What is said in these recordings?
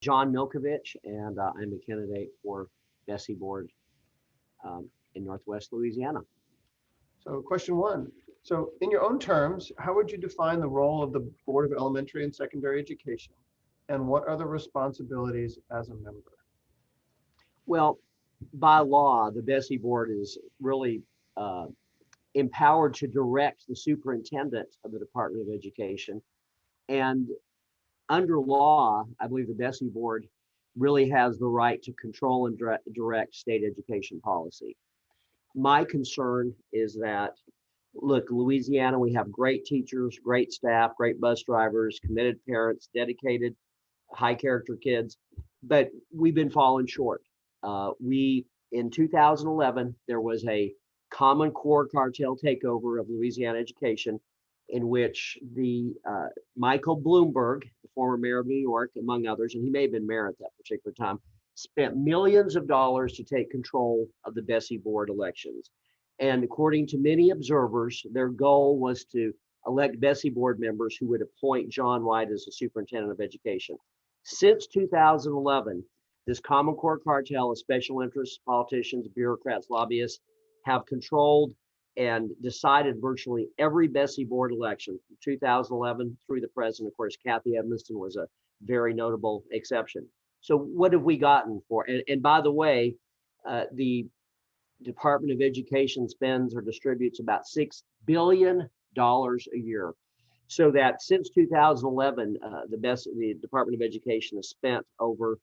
John Milkovich, and I'm a candidate for BESE board in Northwest Louisiana. So question one. So in your own terms, how would you define the role of the Board of Elementary and Secondary Education? And what are the responsibilities as a member? Well, by law, the BESE board is really uh, empowered to direct the superintendent of the Department of Education. And under law, I believe the BESE board really has the right to control and direct state education policy. My concern is that, look, Louisiana, we have great teachers, great staff, great bus drivers, committed parents, dedicated, high character kids, but we've been falling short. We in 2011, there was a Common Core cartel takeover of Louisiana education, in which the Michael Bloomberg, the former mayor of New York, among others, and he may have been mayor at that particular time, spent millions of dollars to take control of the BESE board elections. And according to many observers, their goal was to elect BESE board members who would appoint John White as the superintendent of education. Since 2011, this Common Core cartel of special interests, politicians, bureaucrats, lobbyists have controlled and decided virtually every BESE board election from 2011 through the present. Of course, Kathy Edmiston was a very notable exception. So what have we gotten for? And by the way, the Department of Education spends or distributes about $6 billion a year. So that since 2011, the Department of Education has spent over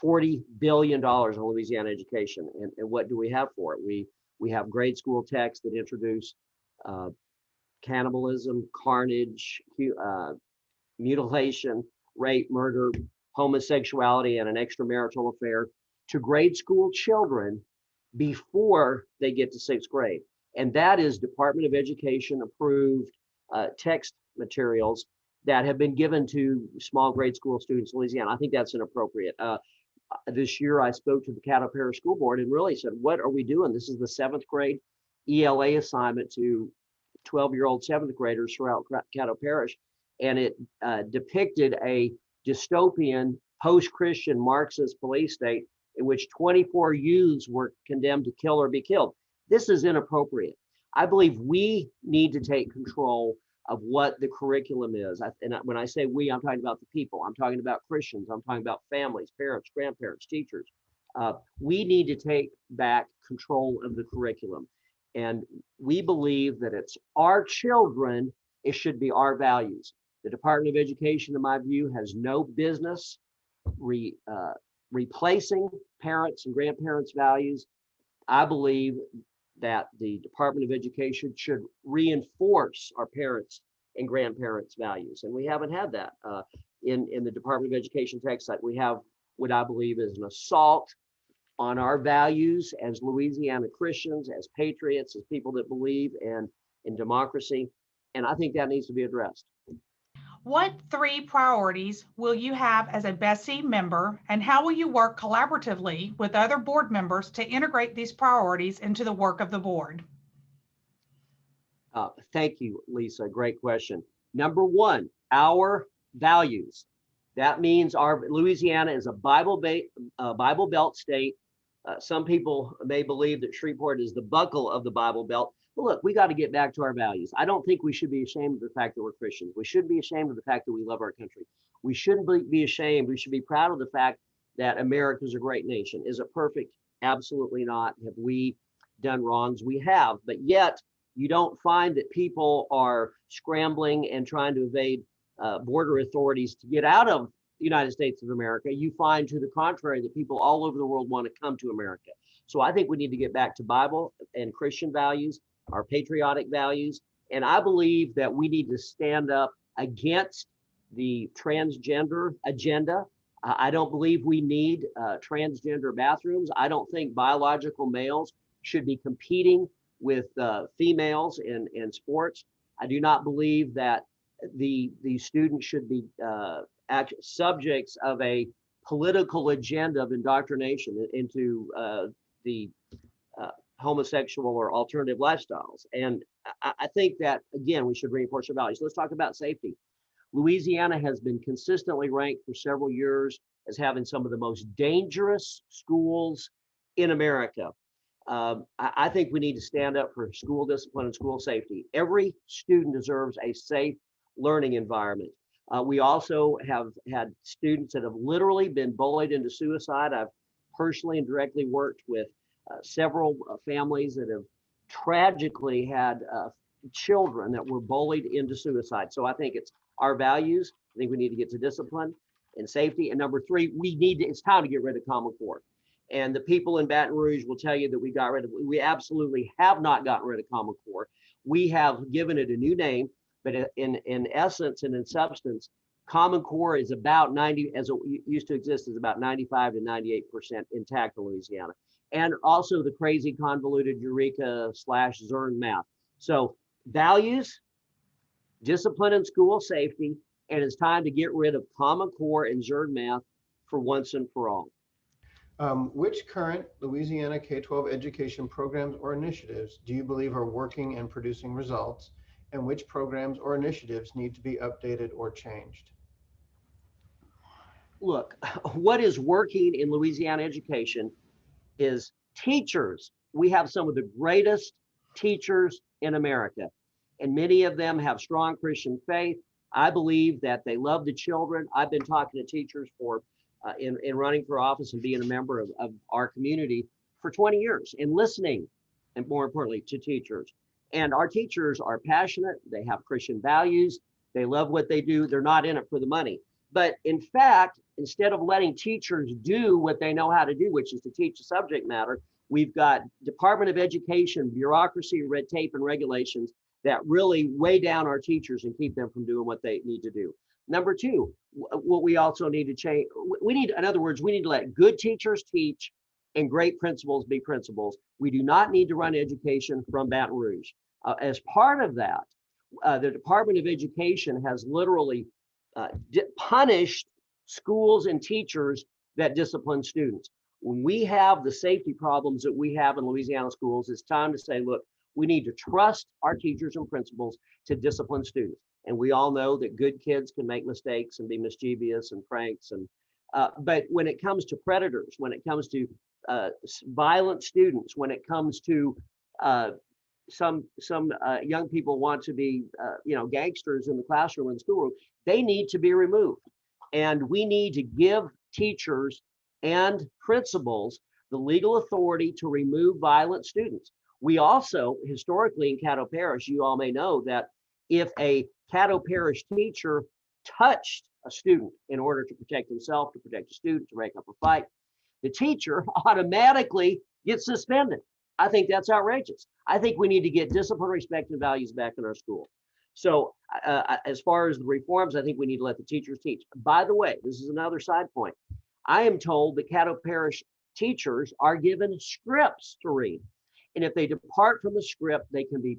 $40 billion on Louisiana education. And what do we have for it? We have grade school texts that introduce uh, cannibalism, carnage, mutilation, rape, murder, homosexuality, and an extramarital affair to grade school children before they get to sixth grade. And that is Department of Education approved text materials that have been given to small grade school students in Louisiana. I think that's inappropriate. This year, I spoke to the Caddo Parish School Board and really said, what are we doing? This is the seventh grade ELA assignment to 12-year-old seventh graders throughout Caddo Parish. And it depicted a dystopian post-Christian Marxist police state in which 24 youths were condemned to kill or be killed. This is inappropriate. I believe we need to take control of what the curriculum is. And when I say we, I'm talking about the people. I'm talking about Christians. I'm talking about families, parents, grandparents, teachers. We need to take back control of the curriculum. And we believe that it's our children, it should be our values. The Department of Education, in my view, has no business replacing parents and grandparents' values. I believe that the Department of Education should reinforce our parents and grandparents' values. And we haven't had that in the Department of Education text site. We have what I believe is an assault on our values as Louisiana Christians, as patriots, as people that believe in democracy. And I think that needs to be addressed. What three priorities will you have as a BESE member, and how will you work collaboratively with other board members to integrate these priorities into the work of the board? Thank you, Lisa. Great question. Number one, our values. That means our Louisiana is a Bible Belt state. Some people may believe that Shreveport is the buckle of the Bible Belt. But look, we got to get back to our values. I don't think we should be ashamed of the fact that we're Christians. We shouldn't be ashamed of the fact that we love our country. We shouldn't be ashamed. We should be proud of the fact that America is a great nation. Is it perfect? Absolutely not. Have we done wrongs? We have. But yet, you don't find that people are scrambling and trying to evade border authorities to get out of the United States of America. You find, to the contrary, that people all over the world want to come to America. So I think we need to get back to Bible and Christian values, our patriotic values. And I believe that we need to stand up against the transgender agenda. I don't believe we need transgender bathrooms. I don't think biological males should be competing with females in sports. I do not believe that the students should be subjects of a political agenda of indoctrination into the homosexual or alternative lifestyles. And I think that, again, we should reinforce our values. Let's talk about safety. Louisiana has been consistently ranked for several years as having some of the most dangerous schools in America. I think we need to stand up for school discipline and school safety. Every student deserves a safe learning environment. We also have had students that have literally been bullied into suicide. I've personally and directly worked with several families that have tragically had children that were bullied into suicide. So I think it's our values. I think we need to get to discipline and safety. And number three, it's time to get rid of Common Core. And the people in Baton Rouge will tell you that we absolutely have not gotten rid of Common Core. We have given it a new name, but in essence and in substance, Common Core is about 90, as it used to exist, is about 95 to 98% intact in Louisiana. And also the crazy convoluted Eureka/Zern math. So values, discipline and school safety, and it's time to get rid of Common Core and Zern math for once and for all. Which current Louisiana K-12 education programs or initiatives do you believe are working and producing results, and which programs or initiatives need to be updated or changed? Look, what is working in Louisiana education is teachers. We have some of the greatest teachers in America, and many of them have strong Christian faith. I believe that they love the children. I've been talking to teachers for in running for office and being a member of our community for 20 years and listening, and more importantly, to teachers. And our teachers are passionate. They have Christian values. They love what they do. They're not in it for the money. But in fact, instead of letting teachers do what they know how to do, which is to teach the subject matter, we've got Department of Education, bureaucracy, red tape, and regulations that really weigh down our teachers and keep them from doing what they need to do. Number two, what we also need to change, in other words, we need to let good teachers teach and great principals be principals. We do not need to run education from Baton Rouge. As part of that, the Department of Education has literally punished schools and teachers that discipline students. When we have the safety problems that we have in Louisiana schools, it's time to say, look, we need to trust our teachers and principals to discipline students. And we all know that good kids can make mistakes and be mischievous and pranks. But when it comes to predators, when it comes to violent students, when it comes to some young people want to be gangsters in the classroom and schoolroom, they need to be removed. And we need to give teachers and principals the legal authority to remove violent students. We also, historically in Caddo Parish, you all may know that if a Caddo Parish teacher touched a student in order to protect himself, to protect a student, to break up a fight, the teacher automatically gets suspended. I think that's outrageous. I think we need to get discipline, respect, and values back in our school. So as far as the reforms, I think we need to let the teachers teach. By the way, this is another side point. I am told that Caddo Parish teachers are given scripts to read. And if they depart from the script, they can be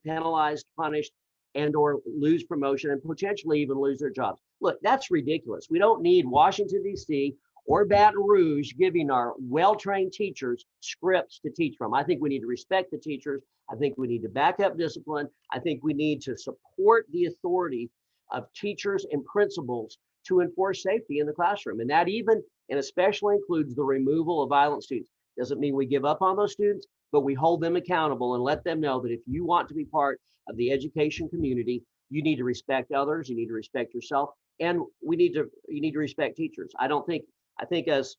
penalized, punished, and or lose promotion and potentially even lose their jobs. Look, that's ridiculous. We don't need Washington, D.C. or Baton Rouge giving our well-trained teachers scripts to teach from. I think we need to respect the teachers. I think we need to back up discipline. I think we need to support the authority of teachers and principals to enforce safety in the classroom. And that even and especially includes the removal of violent students. Doesn't mean we give up on those students, but we hold them accountable and let them know that if you want to be part of the education community, you need to respect others, you need to respect yourself, and you need to respect teachers. I think it's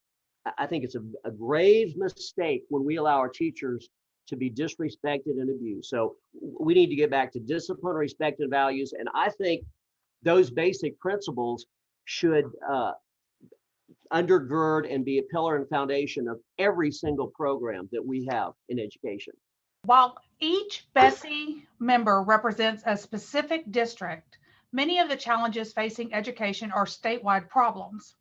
a grave mistake when we allow our teachers to be disrespected and abused. So we need to get back to discipline, respect, and values. And I think those basic principles should undergird and be a pillar and foundation of every single program that we have in education. While each BESE member represents a specific district, many of the challenges facing education are statewide problems.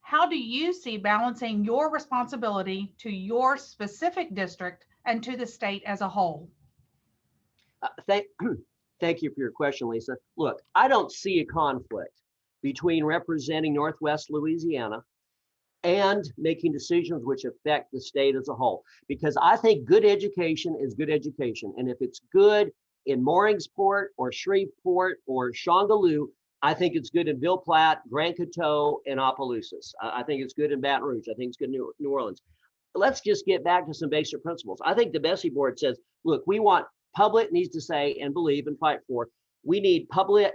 How do you see balancing your responsibility to your specific district and to the state as a whole? Thank you for your question, Lisa. Look, I don't see a conflict between representing Northwest Louisiana and making decisions which affect the state as a whole, because I think good education is good education. And if it's good in Mooringsport or Shreveport or Shongaloo, I think it's good in Ville Platte, Grand Coteau, and Opelousas. I think it's good in Baton Rouge. I think it's good in New Orleans. Let's just get back to some basic principles. I think the BESE board says, look, we want public needs to say and believe and fight for. We need public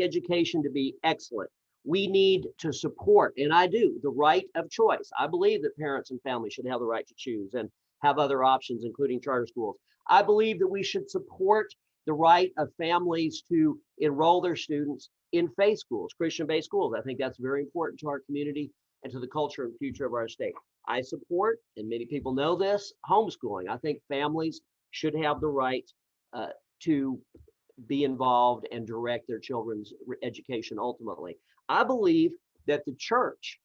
education to be excellent. We need to support, and I do, the right of choice. I believe that parents and families should have the right to choose and have other options, including charter schools. I believe that we should support the right of families to enroll their students in faith schools, Christian-based schools. I think that's very important to our community and to the culture and future of our state. I support, and many people know this, homeschooling. I think families should have the right to be involved and direct their children's education ultimately. I believe that the church,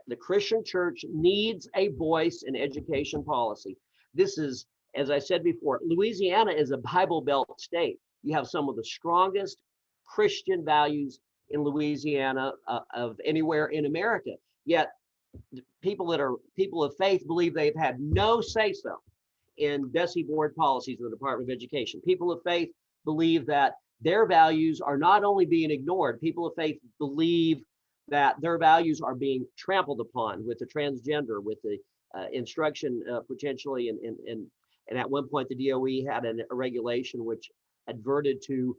the Christian church, needs a voice in education policy. This is, as I said before, Louisiana is a Bible Belt state. You have some of the strongest Christian values in Louisiana of anywhere in America. Yet people that are people of faith believe they've had no say-so in BESE board policies of the Department of Education. People of faith believe that their values are not only being ignored, people of faith believe that their values are being trampled upon with the transgender, with the instruction potentially, and at one point the DOE had a regulation which adverted to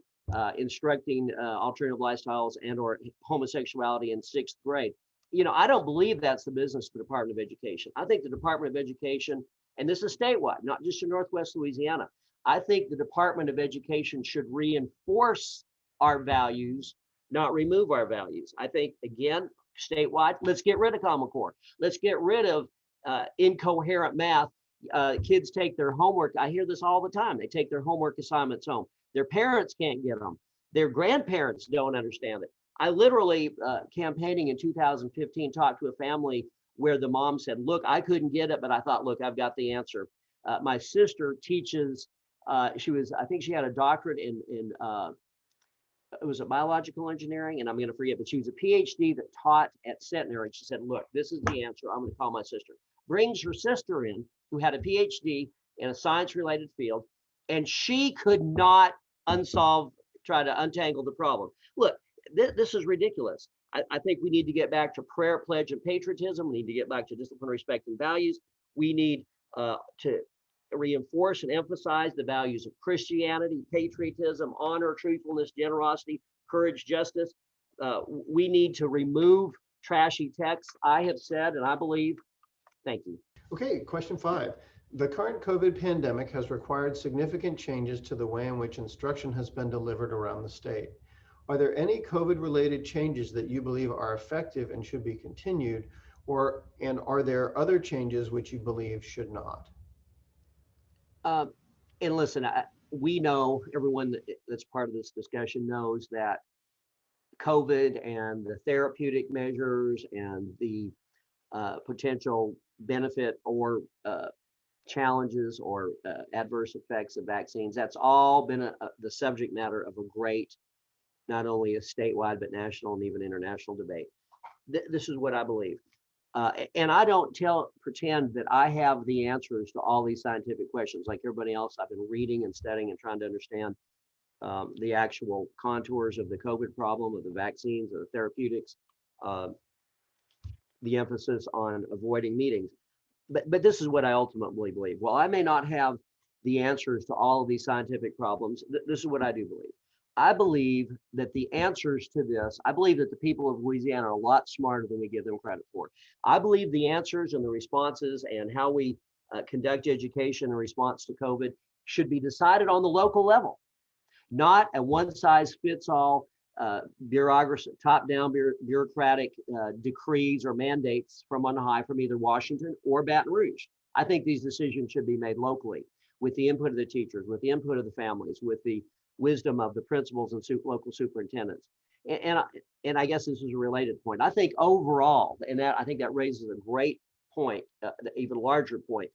instructing alternative lifestyles and or homosexuality in 6th grade. You know, I don't believe that's the business of the Department of Education. I think the Department of Education, and this is statewide, not just in Northwest Louisiana, I think the Department of Education should reinforce our values, not remove our values. I think, again, statewide, let's get rid of Common Core. Let's get rid of incoherent math. Kids take their homework. I hear this all the time. They take their homework assignments home. Their parents can't get them. Their grandparents don't understand it. I literally, campaigning in 2015, talked to a family where the mom said, look, I couldn't get it, but I thought, look, I've got the answer. My sister teaches, I think she had a doctorate in it was a biological engineering, and I'm going to forget, but she was a PhD that taught at Centenary. And she said, look, this is the answer. I'm going to call my sister. Brings her sister in, who had a PhD in a science-related field, and she could not try to untangle the problem. Look, this is ridiculous. I think we need to get back to prayer, pledge, and patriotism. We need to get back to discipline, respect, and values. We need to reinforce and emphasize the values of Christianity, patriotism, honor, truthfulness, generosity, courage, justice. We need to remove trashy texts. I have said, and I believe, thank you. Okay, question 5. The current COVID pandemic has required significant changes to the way in which instruction has been delivered around the state. Are there any COVID-related changes that you believe are effective and should be continued, and are there other changes which you believe should not? And listen, we know, everyone that's part of this discussion knows that COVID and the therapeutic measures and the potential benefit or challenges or adverse effects of vaccines, that's all been the subject matter of a great, not only a statewide, but national and even international debate. This is what I believe. And I don't pretend that I have the answers to all these scientific questions like everybody else. I've been reading and studying and trying to understand the actual contours of the COVID problem, of the vaccines, of the therapeutics, the emphasis on avoiding meetings. But this is what I ultimately believe. While I may not have the answers to all of these scientific problems, this is what I do believe. I believe that the answers to this, I believe that the people of Louisiana are a lot smarter than we give them credit for. I believe the answers and the responses and how we conduct education in response to COVID should be decided on the local level, not a one-size-fits-all bureaucracy, top-down bureaucratic decrees or mandates from on high from either Washington or Baton Rouge. I think these decisions should be made locally with the input of the teachers, with the input of the families, with the wisdom of the principals and local superintendents. And I guess this is a related point. I think overall, and I think that raises a great point, even larger point.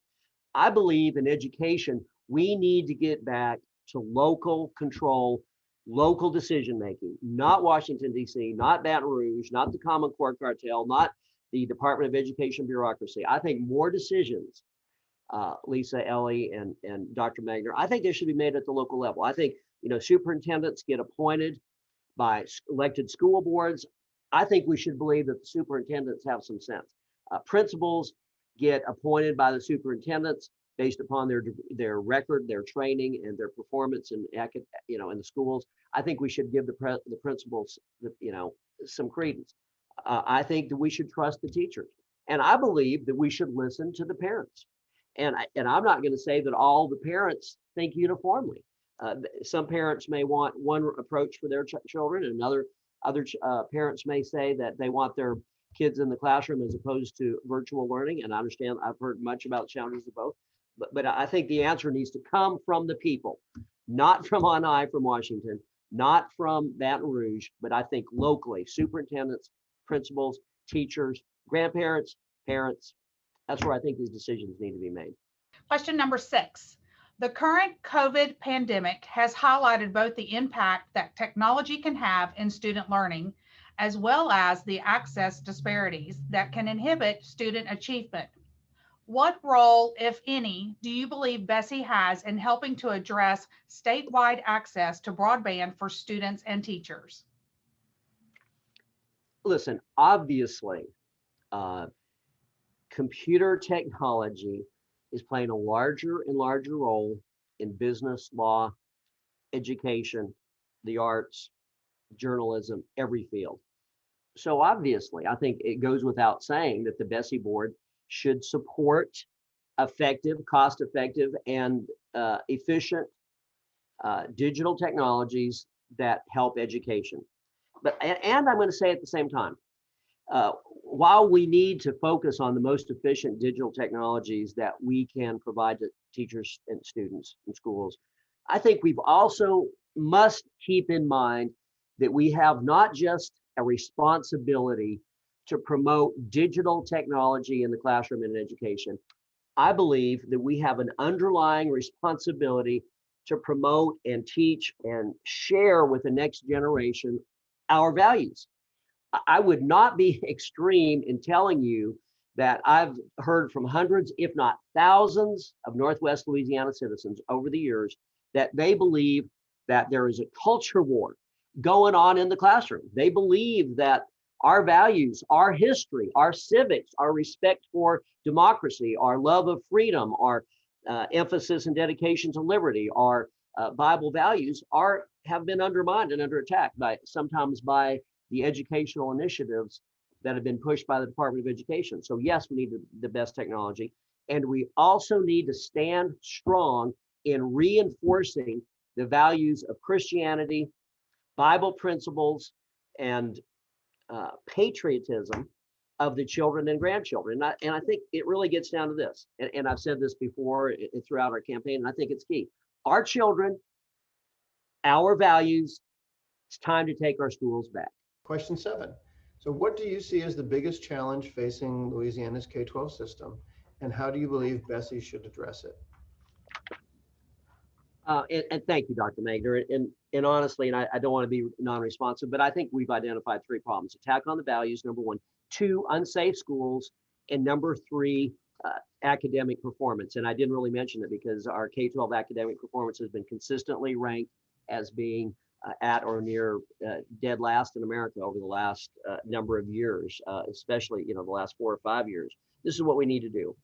I believe in education, we need to get back to local control, local decision-making, not Washington, D.C., not Baton Rouge, not the Common Core cartel, not the Department of Education bureaucracy. I think more decisions, Lisa, Ellie, and Dr. Magner, I think they should be made at the local level. I think, superintendents get appointed by elected school boards. I think we should believe that the superintendents have some sense. Principals get appointed by the superintendents based upon their record, their training, and their performance in in the schools. I think we should give the principals some credence. I think that we should trust the teachers, and I believe that we should listen to the parents. And I'm not going to say that all the parents think uniformly. Some parents may want one approach for their children, and other parents may say that they want their kids in the classroom as opposed to virtual learning. And I understand, I've heard much about challenges of both, but I think the answer needs to come from the people, not from on high from Washington, not from Baton Rouge, but I think locally, superintendents, principals, teachers, grandparents, parents. That's where I think these decisions need to be made. Question number 6. The current COVID pandemic has highlighted both the impact that technology can have in student learning, as well as the access disparities that can inhibit student achievement. What role, if any, do you believe BESE has in helping to address statewide access to broadband for students and teachers? Listen, obviously, computer technology is playing a larger and larger role in business, law, education, the arts, journalism, every field. So obviously, I think it goes without saying that the BESE board should support effective, cost-effective, and efficient digital technologies that help education. And I'm going to say at the same time, while we need to focus on the most efficient digital technologies that we can provide to teachers and students in schools, I think we've also must keep in mind that we have not just a responsibility to promote digital technology in the classroom and in education. I believe that we have an underlying responsibility to promote and teach and share with the next generation our values. I would not be extreme in telling you that I've heard from hundreds, if not thousands, of Northwest Louisiana citizens over the years that they believe that there is a culture war going on in the classroom. They believe that our values, our history, our civics, our respect for democracy, our love of freedom, our emphasis and dedication to liberty, our Bible values have been undermined and under attack sometimes by the educational initiatives that have been pushed by the Department of Education. So yes, we need the best technology. And we also need to stand strong in reinforcing the values of Christianity, Bible principles, and patriotism of the children and grandchildren. And I think it really gets down to this. And I've said this before throughout our campaign, and I think it's key. Our children, our values, it's time to take our schools back. Question 7. So what do you see as the biggest challenge facing Louisiana's K-12 system, and how do you believe BESE should address it? And thank you, Dr. Magner. And honestly, and I don't want to be non-responsive, but I think we've identified 3 problems. Attack on the values, number 1. 2, unsafe schools. And number 3, academic performance. And I didn't really mention it because our K-12 academic performance has been consistently ranked as being at or near dead last in America over the last number of years, especially the last 4 or 5 years. This is what we need to do.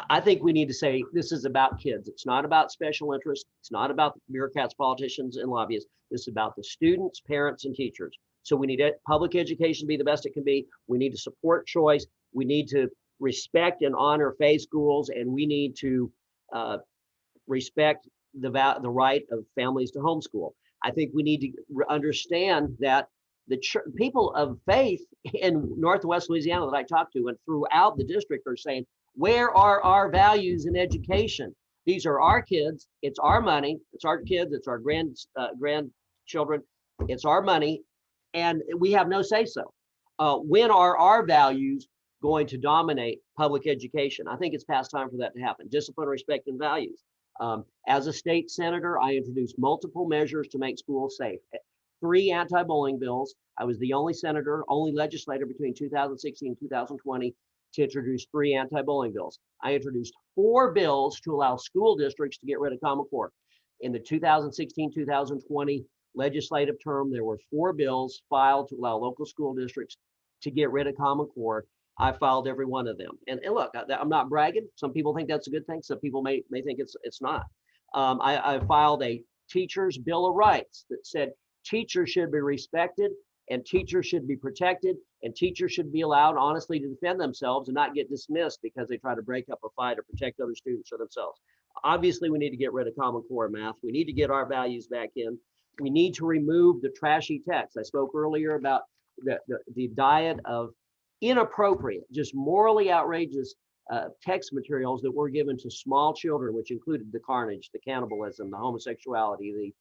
I think we need to say this is about kids. It's not about special interests. It's not about bureaucrats, politicians, and lobbyists. This is about the students, parents, and teachers. So we need public education to be the best it can be. We need to support choice. We need to respect and honor faith schools, and we need to respect the right of families to homeschool. I think we need to understand that the people of faith in Northwest Louisiana that I talked to and throughout the district are saying, where are our values in education? These are our kids. It's our money. It's our kids. It's our grandchildren. It's our money. And we have no say so. When are our values going to dominate public education? I think it's past time for that to happen. Discipline, respect, and values. As a state senator, I introduced multiple measures to make schools safe. 3 anti-bullying bills. I was the only legislator between 2016 and 2020 to introduce 3 anti-bullying bills. I introduced 4 bills to allow school districts to get rid of Common Core. In the 2016-2020 legislative term, there were 4 bills filed to allow local school districts to get rid of Common Core. I filed every one of them. And look, I'm not bragging. Some people think that's a good thing. Some people may think it's not. I filed a teacher's Bill of Rights that said teachers should be respected and teachers should be protected and teachers should be allowed honestly to defend themselves and not get dismissed because they try to break up a fight or protect other students or themselves. Obviously, we need to get rid of Common Core math. We need to get our values back in. We need to remove the trashy text. I spoke earlier about the diet of inappropriate, just morally outrageous text materials that were given to small children, which included the carnage, the cannibalism, the homosexuality,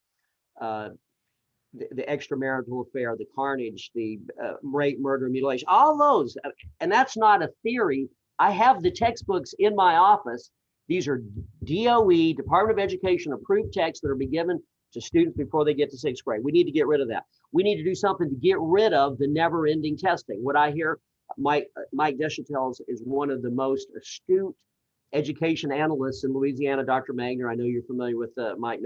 the extramarital affair, the carnage, the rape, murder, mutilation, all those. And that's not a theory. I have the textbooks in my office. These are DOE, Department of Education approved texts that are being given to students before they get to 6th grade. We need to get rid of that. We need to do something to get rid of the never-ending testing. What I hear, Mike Deschantel is one of the most astute education analysts in Louisiana, Dr. Magner. I know you're familiar with Mike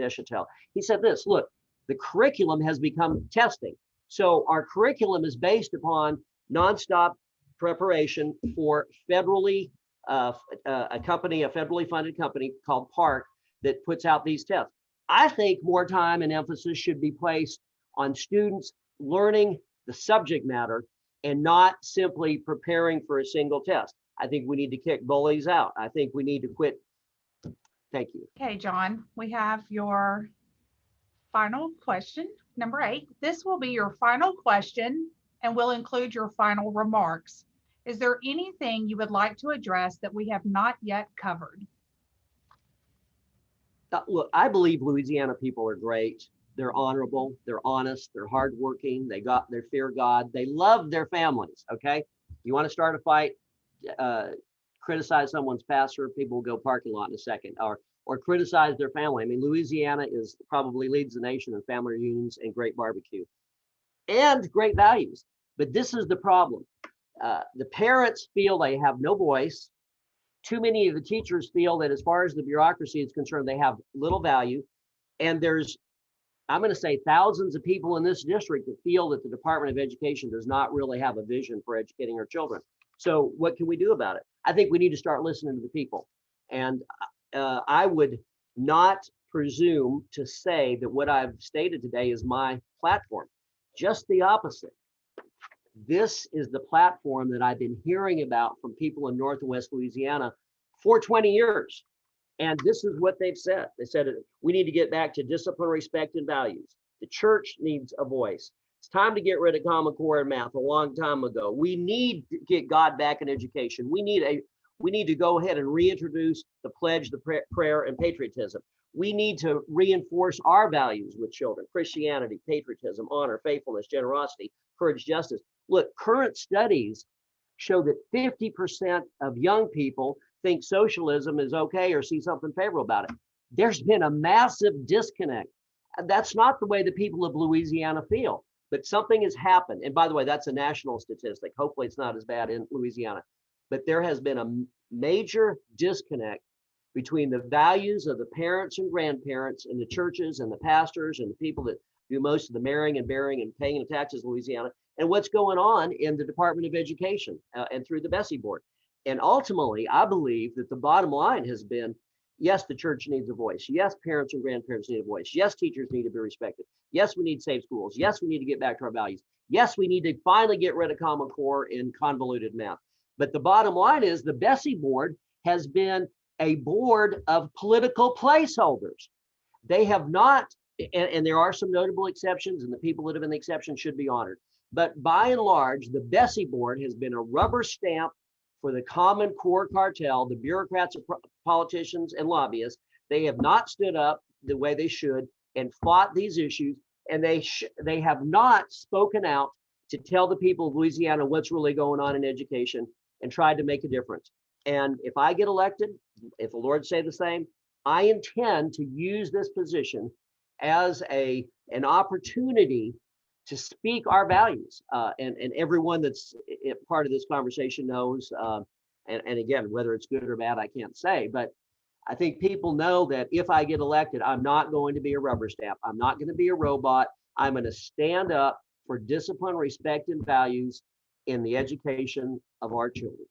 Deschantel. He said this, look, the curriculum has become testing. So our curriculum is based upon nonstop preparation for federally, a federally funded company called Park that puts out these tests. I think more time and emphasis should be placed on students learning the subject matter and not simply preparing for a single test. I think we need to kick bullies out. I think we need to quit. Thank you. Okay, John, we have your final question, number 8. This will be your final question and will include your final remarks. Is there anything you would like to address that we have not yet covered? Look, I believe Louisiana people are great. They're honorable, they're honest, they're hardworking, they fear God, they love their families, okay? You want to start a fight, criticize someone's pastor, people will go parking lot in a second, or criticize their family. I mean, Louisiana probably leads the nation in family reunions and great barbecue and great values. But this is the problem. The parents feel they have no voice. Too many of the teachers feel that as far as the bureaucracy is concerned, they have little value. And there's, I'm going to say, thousands of people in this district that feel that the Department of Education does not really have a vision for educating our children. So what can we do about it? I think we need to start listening to the people. And I would not presume to say that what I've stated today is my platform. Just the opposite. This is the platform that I've been hearing about from people in North and West Louisiana for 20 years. And this is what they've said. They said, we need to get back to discipline, respect, and values. The church needs a voice. It's time to get rid of Common Core and math a long time ago. We need to get God back in education. We need to go ahead and reintroduce the pledge, the prayer, and patriotism. We need to reinforce our values with children: Christianity, patriotism, honor, faithfulness, generosity, courage, justice. Look, current studies show that 50% of young people think socialism is okay or see something favorable about it. There's been a massive disconnect. That's not the way the people of Louisiana feel, but something has happened. And by the way, that's a national statistic. Hopefully it's not as bad in Louisiana, but there has been a major disconnect between the values of the parents and grandparents and the churches and the pastors and the people that do most of the marrying and bearing and paying the taxes in Louisiana, and what's going on in the Department of Education and through the BESE board. And ultimately, I believe that the bottom line has been, yes, the church needs a voice. Yes, parents and grandparents need a voice. Yes, teachers need to be respected. Yes, we need safe schools. Yes, we need to get back to our values. Yes, we need to finally get rid of Common Core and convoluted math. But the bottom line is the BESE board has been a board of political placeholders. They have not, and there are some notable exceptions, and the people that have been the exceptions should be honored. But by and large, the BESE board has been a rubber stamp for the Common Core cartel, the bureaucrats, politicians, and lobbyists. They have not stood up the way they should and fought these issues, and they have not spoken out to tell the people of Louisiana what's really going on in education and tried to make a difference. And if I get elected, if the Lord say the same, I intend to use this position as an opportunity to speak our values. And everyone that's part of this conversation knows, and again, whether it's good or bad, I can't say, but I think people know that if I get elected, I'm not going to be a rubber stamp. I'm not going to be a robot. I'm going to stand up for discipline, respect, and values in the education of our children.